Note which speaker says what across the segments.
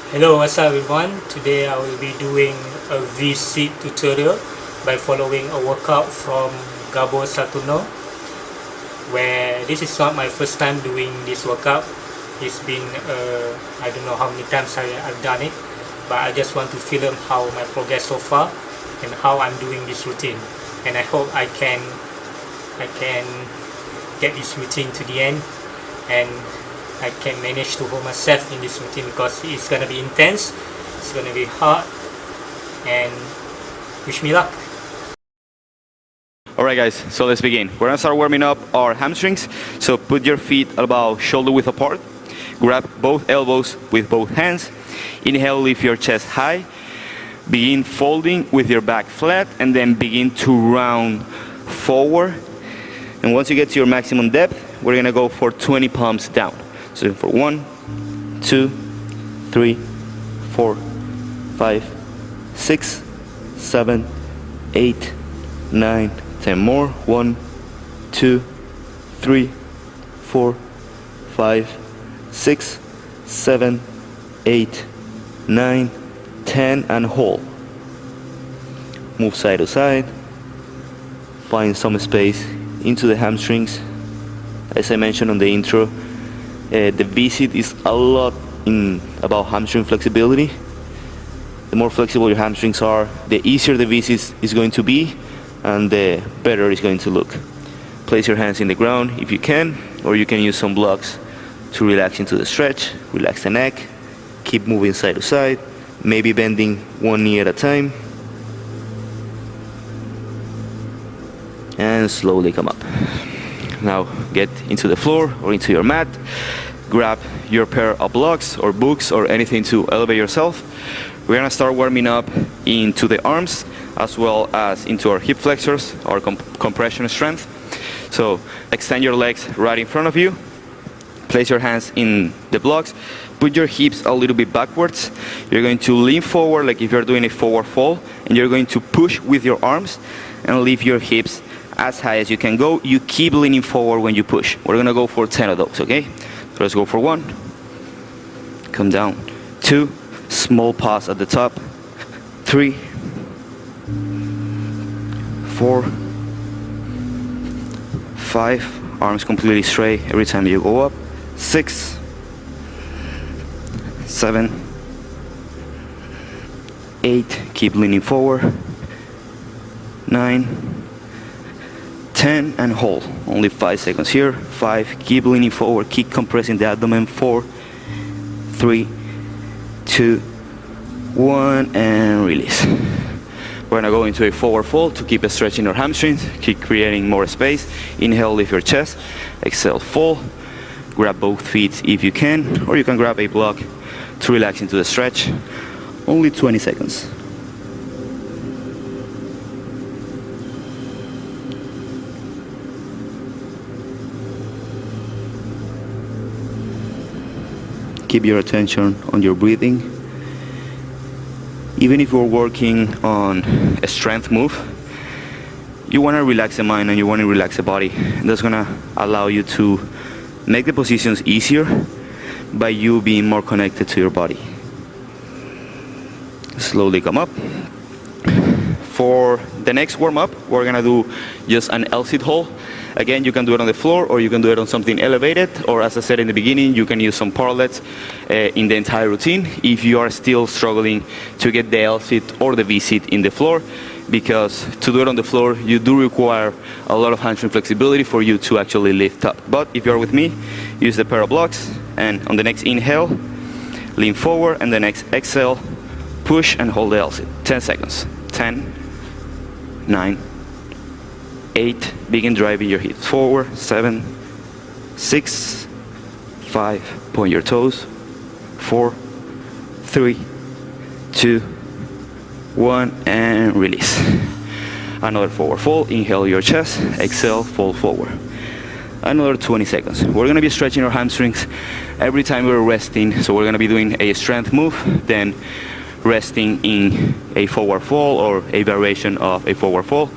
Speaker 1: Hello, what's up everyone? Today I will be doing a V-sit tutorial by following a workout from Gabo Satuno, where this is not my first time doing this workout. It's been I don't know how many times I've done it, but I just want to film how my progress so far and how I'm doing this routine, and I hope I can get this routine to the end and I can manage to hold myself in this routine, because it's gonna be intense, it's gonna be hard, and wish me luck.
Speaker 2: Alright guys, so let's begin. We're gonna start warming up our hamstrings. So put your feet about shoulder width apart. Grab both elbows with both hands. Inhale, lift your chest high. Begin folding with your back flat, and then begin to round forward. And once you get to your maximum depth, we're gonna go for 20 palms down. So for 1, 2, 3, 4, 5, 6, 7, 8, 9, 10 more. 1, 2, 3, 4, 5, 6, 7, 8, 9, 10, and hold. Move side to side. Find some space into the hamstrings. As I mentioned on the intro, the V-sit is a lot about hamstring flexibility. The more flexible your hamstrings are, the easier the V-sit is going to be, and the better it's going to look. Place your hands in the ground if you can, or you can use some blocks to relax into the stretch. Relax the neck, keep moving side to side, maybe bending one knee at a time, and slowly come up. Now get into the floor or into your mat. Grab your pair of blocks or books or anything to elevate yourself. We're gonna start warming up into the arms as well as into our hip flexors, our compression strength. So extend your legs right in front of you. Place your hands in the blocks. Put your hips a little bit backwards. You're going to lean forward like if you're doing a forward fold, and you're going to push with your arms and lift your hips as high as you can go. You keep leaning forward when you push. We're gonna go for 10 of those, okay? So let's go for 1. Come down. 2. Small pause at the top. 3. 4. 5. Arms completely straight every time you go up. 6. 7. 8. Keep leaning forward. 9. 10, and hold. Only 5 seconds here. 5, keep leaning forward, keep compressing the abdomen. 4, 3, 2, 1, and release. We're gonna go into a forward fold to keep stretching our hamstrings, keep creating more space. Inhale, lift your chest. Exhale, fold. Grab both feet if you can, or you can grab a block to relax into the stretch. Only 20 seconds. Keep your attention on your breathing. Even if you're working on a strength move, you want to relax the mind and you want to relax the body. That's going to allow you to make the positions easier by you being more connected to your body. Slowly come up. For the next warm-up, we're going to do just an L-sit hold. Again, you can do it on the floor, or you can do it on something elevated, or as I said in the beginning, you can use some parallels in the entire routine if you are still struggling to get the L-sit or the V-sit in the floor, because to do it on the floor, you do require a lot of hamstring flexibility for you to actually lift up. But if you're with me, use the pair of blocks, and on the next inhale, lean forward, and the next exhale, push and hold the L-sit. 10 seconds. 10, 9, 8, begin driving your hips forward. 7, 6, 5, point your toes. 4, 3, 2, 1, and release. Another forward fold. Inhale your chest. Exhale, fold forward. Another 20 seconds. We're gonna be stretching our hamstrings every time we're resting. So we're gonna be doing a strength move, then resting in a forward fold or a variation of a forward fold,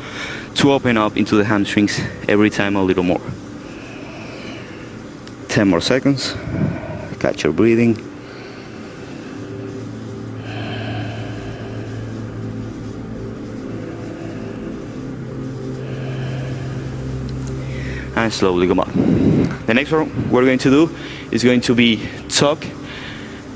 Speaker 2: to open up into the hamstrings every time a little more. 10 more seconds. Catch your breathing. and slowly come up. The next one we're going to do is going to be tuck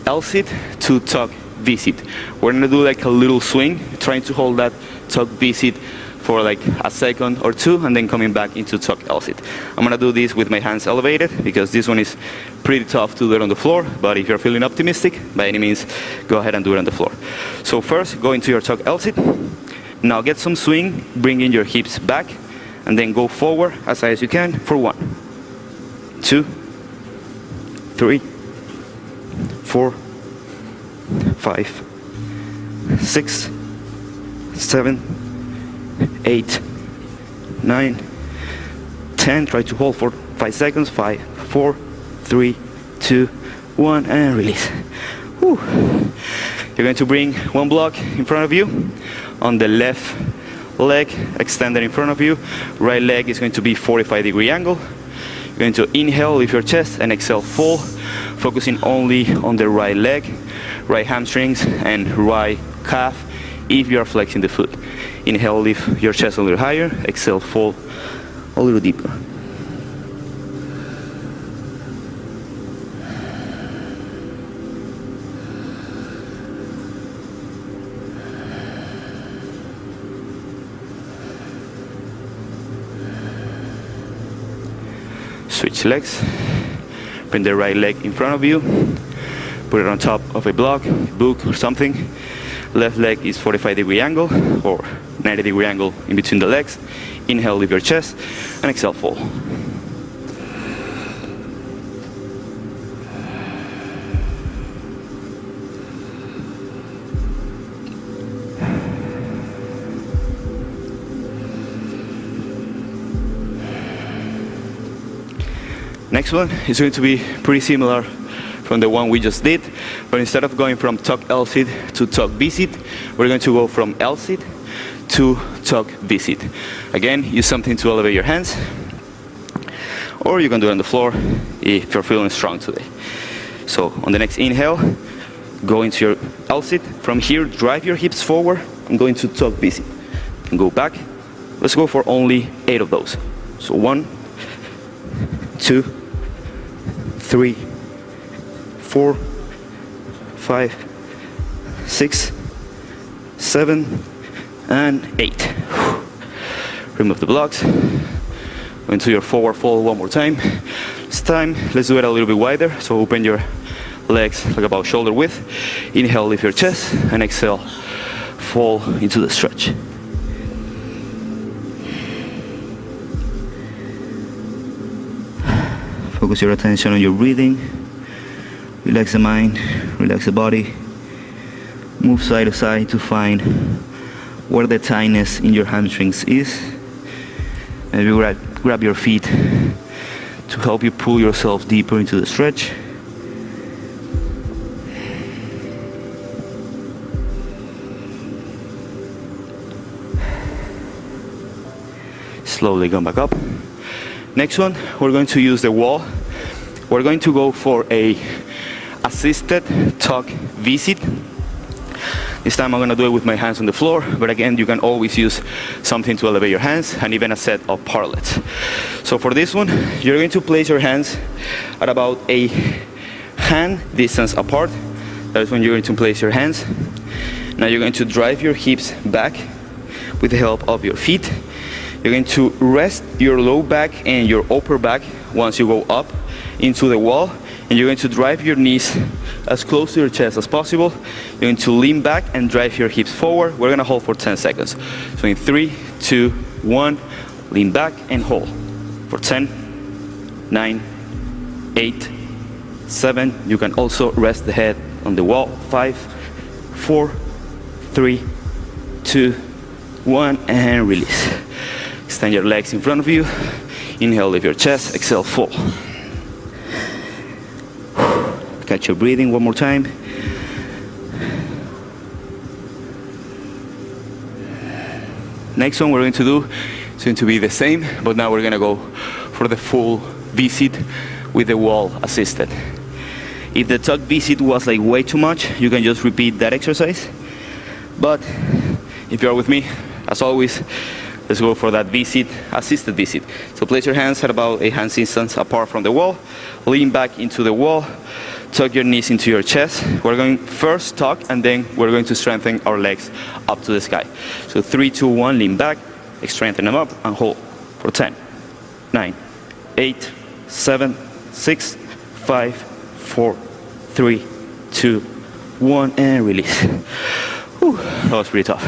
Speaker 2: L-sit to tuck V-sit. We're gonna do like a little swing, trying to hold that tuck V-sit for like a second or two, and then coming back into tuck L-sit. I'm gonna do this with my hands elevated because this one is pretty tough to do it on the floor, but if you're feeling optimistic, by any means, go ahead and do it on the floor. So first, go into your tuck L-sit. Now get some swing, bring in your hips back, and then go forward as high as you can for 1, 2, 3, 4, 5, 6, 7, 8, 9, 10. Try to hold for 5 seconds. 5, 4, 3, 2, 1, and release. Whew. You're going to bring one block in front of you. On the left leg extended in front of you. Right leg is going to be 45-degree angle. You're going to inhale, lift your chest, and exhale, fold, focusing only on the right leg, right hamstrings, and right calf if you are flexing the foot. Inhale, lift your chest a little higher. Exhale, fold a little deeper. Switch legs. Bring the right leg in front of you. Put it on top of a block, book, or something. Left leg is 45-degree angle or 90-degree angle in between the legs. Inhale, lift your chest, and exhale, fold. Next one is going to be pretty similar from the one we just did, but instead of going from tuck L-sit to tuck V-sit, we're going to go from L-sit to tuck V-sit. Again, use something to elevate your hands, or you can do it on the floor if you're feeling strong today. So on the next inhale, go into your L-sit. From here, drive your hips forward and go into tuck V-sit. And go back. Let's go for only 8 of those. So 1, 2, 3, 4, 5, 6, 7, and 8. Remove the blocks. Go into your forward fold one more time. This time, let's do it a little bit wider. So open your legs like about shoulder width. Inhale, lift your chest, and exhale, fall into the stretch. Focus your attention on your breathing. Relax the mind, relax the body. Move side to side to find where the tightness in your hamstrings is. And you grab your feet to help you pull yourself deeper into the stretch. Slowly come back up. Next one, we're going to use the wall. We're going to go for a assisted tuck V-sit. This time I'm going to do it with my hands on the floor, but again, you can always use something to elevate your hands, and even a set of parallels. So for this one, you're going to place your hands at about a hand distance apart. That's when you're going to place your hands. Now you're going to drive your hips back with the help of your feet. You're going to rest your low back and your upper back once you go up into the wall, and you're going to drive your knees as close to your chest as possible. You're going to lean back and drive your hips forward. We're going to hold for 10 seconds. So in 3, 2, 1, lean back and hold for 10, 9, 8, 7. You can also rest the head on the wall. 5, 4, 3, 2, 1, and release. Extend your legs in front of you. Inhale, lift your chest. Exhale, fall. Catch your breathing one more time. Next one we're going to do is going to be the same, but now we're going to go for the full V-sit with the wall assisted. If the tuck V-sit was like way too much, you can just repeat that exercise. But if you're with me, as always, let's go for that V-sit, assisted V-sit. So place your hands at about a hand's distance apart from the wall, lean back into the wall, tuck your knees into your chest. We're going first tuck, and then we're going to strengthen our legs up to the sky. So 3, 2, 1, lean back, strengthen them up, and hold for 10, 9, 8, 7, 6, 5, 4, 3, 2, 1, and release. Whew, that was pretty tough.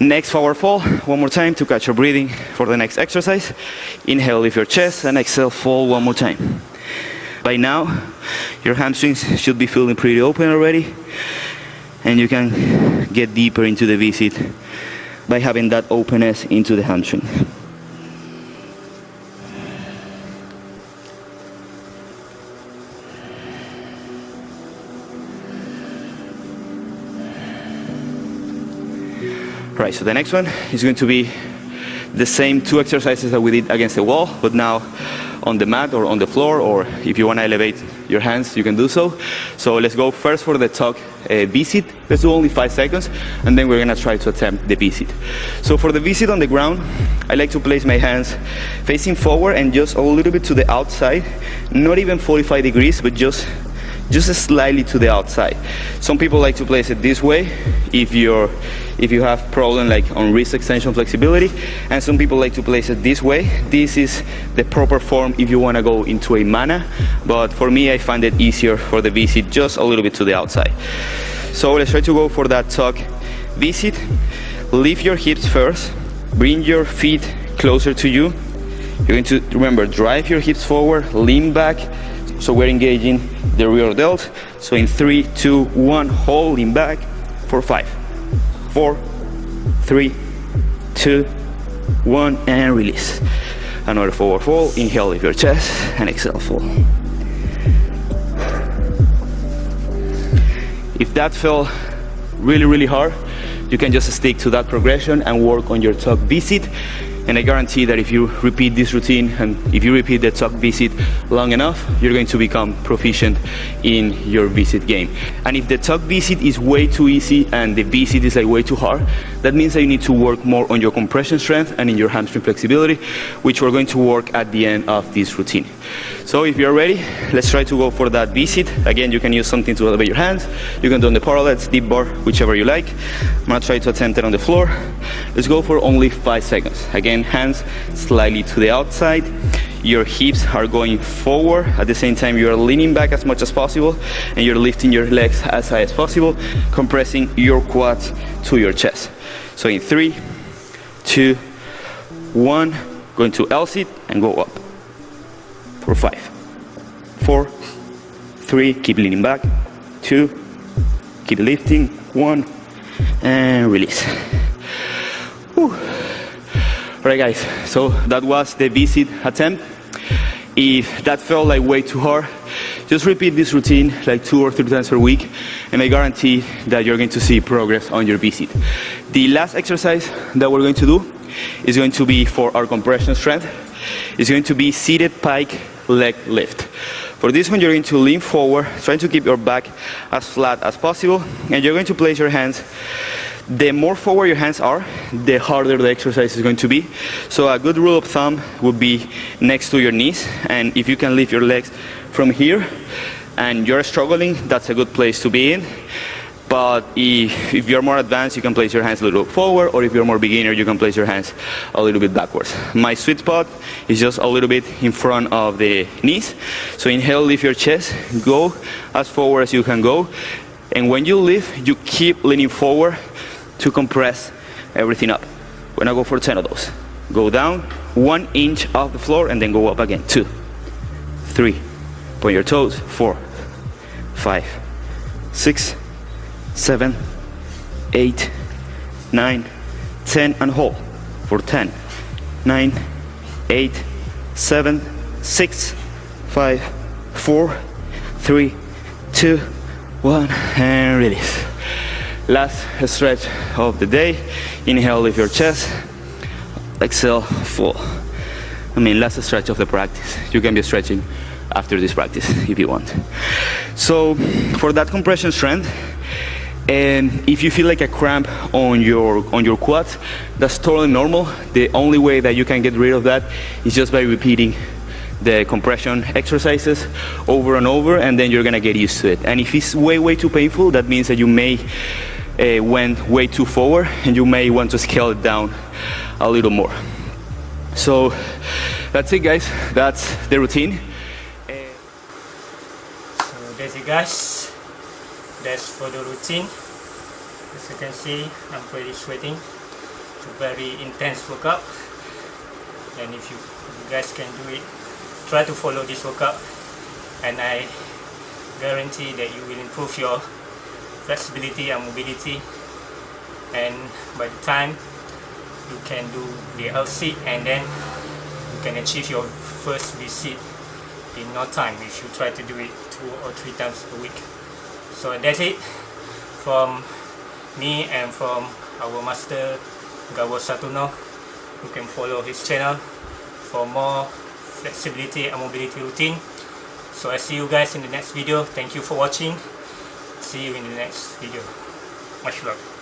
Speaker 2: Next forward fold, one more time to catch your breathing for the next exercise. Inhale, lift your chest, and exhale, fold one more time. By now, your hamstrings should be feeling pretty open already, and you can get deeper into the V-sit by having that openness into the hamstring. Right, so the next one is going to be the same 2 exercises that we did against the wall, but now on the mat or on the floor, or if you want to elevate your hands, you can do so. So let's go first for the tuck V-sit. Let's do only 5 seconds, and then we're going to try to attempt the V-sit. So for the V-sit on the ground, I like to place my hands facing forward and just a little bit to the outside, not even 45 degrees, but just slightly to the outside. Some people like to place it this way if you have problem like on wrist extension flexibility, and some people like to place it this way. This is the proper form if you want to go into a mana, but for me I find it easier for the V-sit just a little bit to the outside. So let's try to go for that tuck V-sit. Lift your hips first, bring your feet closer to you. You're going to remember, drive your hips forward, lean back, so we're engaging the rear delt. So in 3, 2, 1, hold, lean back for 5, 4, 3, 2, 1, and release. Another forward fold. Inhale, lift your chest, and exhale, fold. If that felt really hard, you can just stick to that progression and work on your tuck V-sit. And I guarantee that if you repeat this routine and if you repeat the tuck V-sit long enough, you're going to become proficient in your V-sit game. And if the tuck V-sit is way too easy and the V-sit is like way too hard, that means that you need to work more on your compression strength and in your hamstring flexibility, which we're going to work at the end of this routine. So if you're ready, let's try to go for that V-sit. Again, you can use something to elevate your hands. You can do on the parallels, deep bar, whichever you like. I'm gonna try to attempt it on the floor. Let's go for only 5 seconds. Again, hands slightly to the outside. Your hips are going forward. At the same time, you're leaning back as much as possible, and you're lifting your legs as high as possible, compressing your quads to your chest. So in 3, 2, 1, going to L-sit and go up. For 5, 4, 3, keep leaning back, 2, keep lifting, 1, and release. Whew. Alright guys, so that was the V-sit attempt. If that felt like way too hard, just repeat this routine like 2 or 3 times per week, and I guarantee that you're going to see progress on your V-sit. The last exercise that we're going to do is going to be for our compression strength. It's going to be seated pike leg lift. For this one, you're going to lean forward, trying to keep your back as flat as possible, and you're going to place your hands. The more forward your hands are, the harder the exercise is going to be. So a good rule of thumb would be next to your knees, and if you can lift your legs from here and you're struggling, that's a good place to be in. But if you're more advanced, you can place your hands a little forward, or if you're more beginner, you can place your hands a little bit backwards. My sweet spot is just a little bit in front of the knees. So inhale, lift your chest, go as forward as you can go. And when you lift, you keep leaning forward to compress everything up. We're gonna go for 10 of those. Go down 1 inch off the floor and then go up again. 2, 3, point your toes, 4, 5, 6, 7, 8, 9, 10, and hold for 10, 9, 8, 7, 6, 5, 4, 3, 2, 1, and release. Last stretch of the day. Inhale, lift your chest. Exhale, fall. Last stretch of the practice. You can be stretching after this practice if you want. So for that compression strength, And if you feel like a cramp on your quads, that's totally normal. The only way that you can get rid of that is just by repeating the compression exercises over and over, and then you're gonna get used to it. And if it's way too painful, that means that you may went way too forward, and you may want to scale it down a little more. So that's it, guys. That's the routine.
Speaker 1: So that's it, guys. That's for the routine. As you can see, I'm pretty sweating. It's a very intense workout, and if you guys can do it, try to follow this workout, and I guarantee that you will improve your flexibility and mobility, and by the time you can do the L sit, and then you can achieve your first V sit in no time if you try to do it 2 or 3 times a week. So that's it from me and from our master Gabo. You can follow his channel for more flexibility and mobility routine. So I see you guys in the next video. Thank you for watching. See you in the next video. Much love.